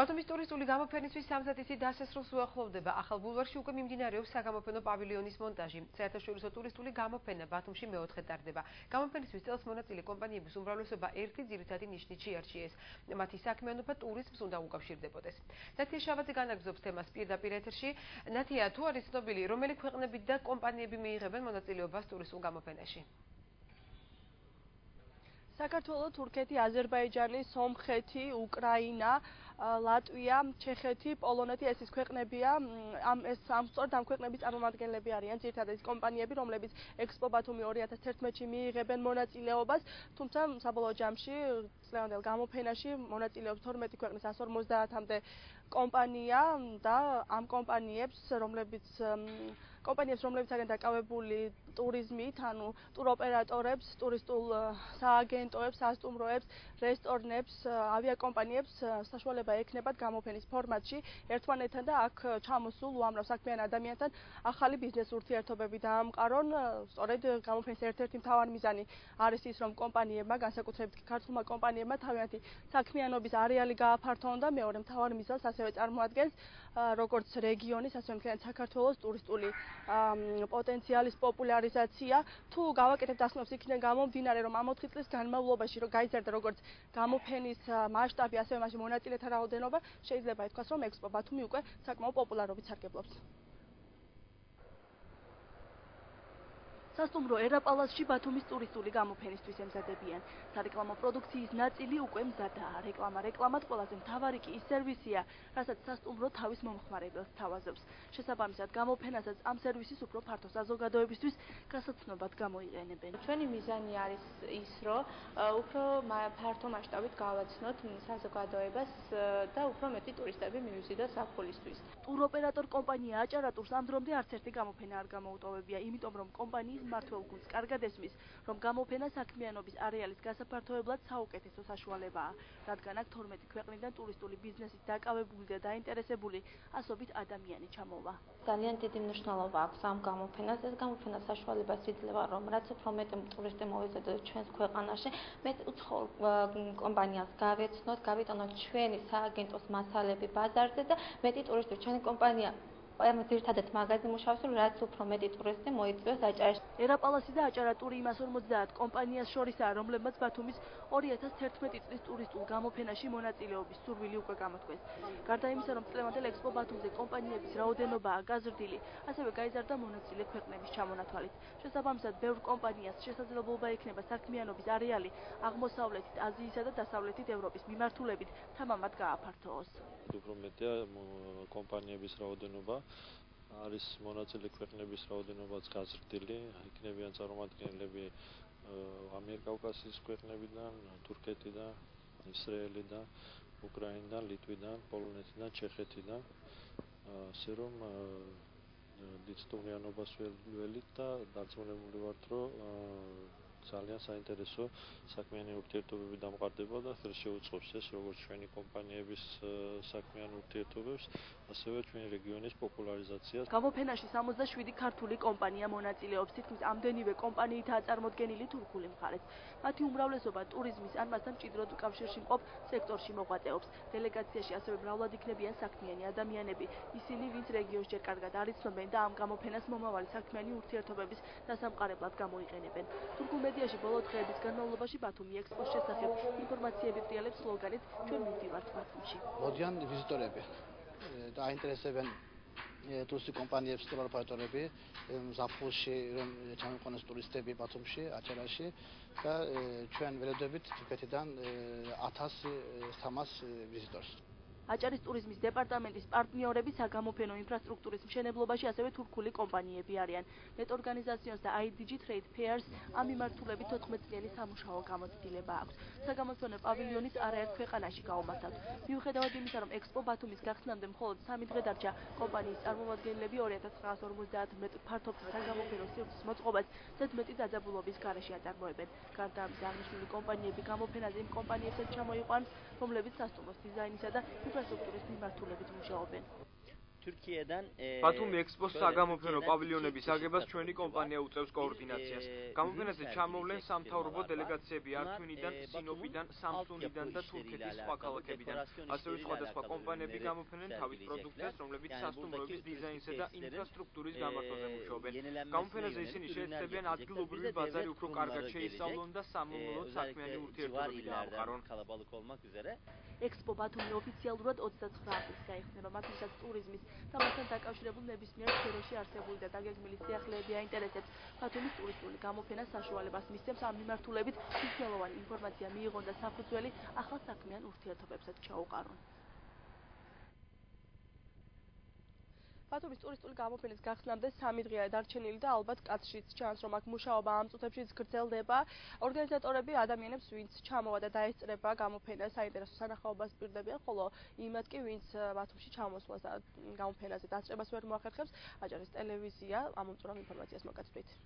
ბათუმის ტურისტული გამოფენისთვის სამზადისი დასასრულს უახლოვდება. ახალ ბულვარში უკვე მიმდინარეობს საგამოფენო პავილიონის მონტაჟი. საერთაშორისო ტურისტული გამოფენა ბათუმში მეოთხედ ტარდება. გამოფენისთვის წელს მონაწილე კომპანიების უმრავლესობა ერთი ძირითადი ნიშნით შეარჩიეს. მათი საქმიანობა ტურიზმს უნდა უკავშირდებოდეს. ნათია შავაძე განაგრძობს თემას პირდაპირ ეთერში. ნათია, თუ არის ცნობილი, რომელი ქვეყნები და კომპანიები მიიღებენ მონაწილეობას ტურისტულ გამოფენაში? საქართველო, თურქეთი, აზერბაიჯანი, სომხეთი, უკრაინა, ლატვია, ჩეხეთი, პოლონეთი ეს ის ქვეყნებია, სწორედ ამ ქვეყნების წარმომადგენლები არიან ძირითადად ის კომპანიები, რომლებიც ექსპო ბათუმი 2011-ში მიიღებენ მონაწილეობას, თუმცა საბოლოო ჯამში წლევანდელ გამოფენაში მონაწილეობს 12 ქვეყნის 150-მდე კომპანია და ამ რომლებიცაგან დაკავებული ტურიზმით, ანუ ტუროპერატორებს, ტურისტულ სააგენტოებს, სასტუმროებს, რესტორნებს, ავიაკომპანიებს საშუალება ექნებათ გამოფენის ფორმატში ერთმანეთთან და აქ ჩამოსულ უამრავ საქმიან ადამიანთან ახალი ბიზნეს ურთიერთობები დაამყარონ. სწორედ გამოფენის ერთ-ერთი მთავარი მიზანი არის ის, რომ კომპანიებმა, განსაკუთრებით ქართულმა კომპანიებმა თავიანთი საქმიანობის არეალი გააფართოონ და მეორე მთავარი მიზანს ასევე წარმოადგენს როგორც რეგიონის, ასევე მთლიანი საქართველოს ტურისტული პოტენციალის პოპულარიზაცია. თუ გავაკეთებთ ასნობს იქიდან გამომდინარე, რომ ამ 4 წლის განმავლობაში გაიზარდა როგორც გამოფენის მასშტაბი, ასევე მასში მონაწილეთა რაოდენობა, შეიძლება ითქვას, რომ ექსპო ბათუმი უკვე საკმაო პოპულარობით სარგებლობს. სასტუმრო ერაპალასში ბათუმის ტურისტული გამოფენისთვის ემზადებიან. სარეკლამო პროდუქციის ნაწილი უკვე მზადაა. რეკლამად ყველაზე მთავარი კი ის სერვისია, რასაც სასტუმრო თავის მომხმარებელს თავაზობს. შესაბამისად, გამოფენასაც ამ სერვისის უფრო ფართო საზოგადოებისთვის გასაცნობად გამოიყენებენ. ჩვენი მიზანი არის ის, რომ უფრო ფართო მასშტაბით გავაცნოთ საზოგადოებას და უფრო მეტი ტურისტები მივიზიდოს საფულისთვის. ტუროპერატორ კომპანია აჭარატურს ამ დრომდე არც ერთი გამოფენა არ გამოუტოვებია, იმიტომ რომ კომპანიის მმართველ გუნდს კარგად ესმის, რომ გამოფენა საქმიანობის არეალის გასაფართოებლად საუკეთესო საშუალებაა, რადგან აქ 12 ქვეყნიდან ტურისტული ბიზნესით დაკავებული და დაინტერესებული ასობით ადამიანი ჩამოვა. ძალიან დიდი მნიშვნელობა აქვს ამ გამოფენას. ეს გამოფენა საშუალებას იძლევა, რომ რაც უფრო მეტი ტურისტი მოვიზადოთ ჩვენს ქვეყანაში, მეტ უცხოურ კომპანიას გავეცნოთ, გავიტანოთ ჩვენი სააგენტოს მასალები ბაზარზე და მეტი ტურისტი ჩვენი კომპანია ძირითადად მაგაზე მუშაობს, რომ რაც უფრო მეტი ტურისტი მოიწვიოს აჭარაში. ერაპალასი და აჭარატური იმას 50 კომპანიას შორისაა, რომლებმაც ბათუმის 2011 წლის ტურისტულ გამოფენაში მონაწილეობის სურვილი უკვე გამოთქვეს. გარდა იმისა, რომ წლევანდელ ექსპო ბათუმზე კომპანიების რაოდენობაა გაზრდილი, ასევე გაიზარდა მონაწილე ქვეყნების ჩამონათვალით. შესაბამისად, ბევრ კომპანიას შესაძლებლობა ექნება საქმიანობის არეალი აღმოსავლეთით, აზიისა და დასავლეთით ევროპის მიმართულებით თამამად გააფართოოს. უფრო მეტია კომპანიების რაოდენობა, არის მონაწილე ქვეყნების რაოდენობაც გაზრდილი, იქნებიან წარმომადგენლები ამიერკავკასიის ქვეყნებიდან, თურქეთიდან, ისრაელიდან, უკრაინიდან, ლიტვიდან, პოლონეთიდან, ჩეხეთიდან, ასე რომ დიდწნულიანობას ველით და დარწმუნებული ვართ, რომ ძალიან საინტერესო საქმიანი ურთიერთობები დამყარდება და ხელს შეუწყობს ეს როგორც ჩვენი კომპანიების საქმიან ურთიერთობებს, ასევე ჩვენი რეგიონის პოპულარიზაციას. გამოფენაში 67 ქართული კომპანია მონაწილეობს, თითქმის ამდენივე კომპანიითაა წარმოდგენილი თურქული მხარეც. მათი უმრავლესობა ტურიზმის ან მასთან მჭიდროდ კავშირში მყოფ სექტორში მოღვაწეობს. დელეგაციაში ასევე მრავლად იქნებიან საქმიანი ადამიანები, ისინი, ვინც რეგიონს ჯერ კარგად არ იცნობენ და ამ გამოფენას მომავალი საქმიანი ურთიერთობების დასამყარებლად გამოიყენებენ. თურქულ მედიაში ბოლო დღეების განმავლობაში ბათუმი ექსპოს შესახებ ინფორმაციები ტრიალებს სლოგანით ჩვენ მივდივართ ბათუმში. მოდიან ვიზიტორები და აინტერესებენ ტურისტულ კომპანიებს ტუროპერატორები ზაფხულში რომ ჩამოიყვანოს ტურისტები ბათუმში, აჭარაში და ჩვენ ველოდებით თურქეთიდან 1300 ვიზიტორს. აჭარის ტურიზმის დეპარტამენტის პარტნიორები საგამოფენო ინფრასტრუქტურის მშენებლობაში ასევე თურქული კომპანიები არიან. Net-Organizations და IDG Trade Fairs ამ მიმართულებით 14 წლიანი სამუშაო გამოცდილება აქვს. საგამოფენო პავილიონიც არაერთ ქვეყანაში გაუმართავთ. მიუხედავად იმისა, რომ ექსპო ბათუმის გახსნამდე მხოლოდ 3 დღე დარჩა, კომპანიის წარმომადგენლები 2950 მეტრ ფართობის საგამოფენო სივრცის მოწყობას ზედმეტი დაძაბულობის გარეშე აწარმოებენ. გარდა ამისა, აღნიშნული კომპანიები გამოფენაზე იმ კომპანიებსაც ჩამოიყვანს, რომლებიც სასტუმროს დიზაინისა და ინფრასტრუქტურის მიმართულებით მუშაობენ. ბათუმი ექსპოს საგამოფენო პავილიონების აგებას ჩვენი კომპანია უწევს კოორდინაციას. გამოფენაზე ჩამოვლენ სამთავრობო დელეგაციები არჩვინიდან, სინოპიდან, სამსუნიდან და თურქეთის სხვა ქალაქებიდან. ასევე სხვადასხვა კომპანიები გამოფენენ თავის პროდუქტებს, რომლებიც სასტუმროების დიზაინსა და ინფრასტრუქტურის გამართვაზე მუშაობენ. გამოფენაზე ისინი შეეცდებიან ადგილობრივი ბაზარი უფრო კარგად შეისწავლონ და სამომავლოდ საქმიანი ურთიერთობები დაამყარონ. ექსპო ბათუმი ოფიციალურად 29 აპრილს გაიხსნება, მათთვისაც ტურიზმის და მასთან დაკავშირებულ ნებისმიერ სფეროში არსებული და დაგეგმილი სიახლეები აინტერესებს. ბათუმის ტურისტული გამოფენა საშუალებას მისცემს ამ მიმართულებით მნიშვნელოვანი ინფორმაცია მიიღონ და საფუძველი ახალ საქმიან ურთიერთობებსაც ჩაუყარონ. ბათუმის ტურისტული გამოფენის გახსნამდე 3 დღეა დარჩენილი და ალბათ კაცშიც ჩანს, რომ აქ მუშაობა ამ წუთებშიც გრძელდება. ორგანიზატორები ადამიანებს, ვინც ჩამოვა და დაესწრება გამოფენას, საინტერესო სანახაობას პირდებიან, ხოლო იმათ კი, ვინც ბათუმში ჩამოსვლას და გამოფენაზე დასწრებას ვერ მოახერხებს, აჭარის ტელევიზია ამ მომწვევ ინფორმაციას მოგაცდით.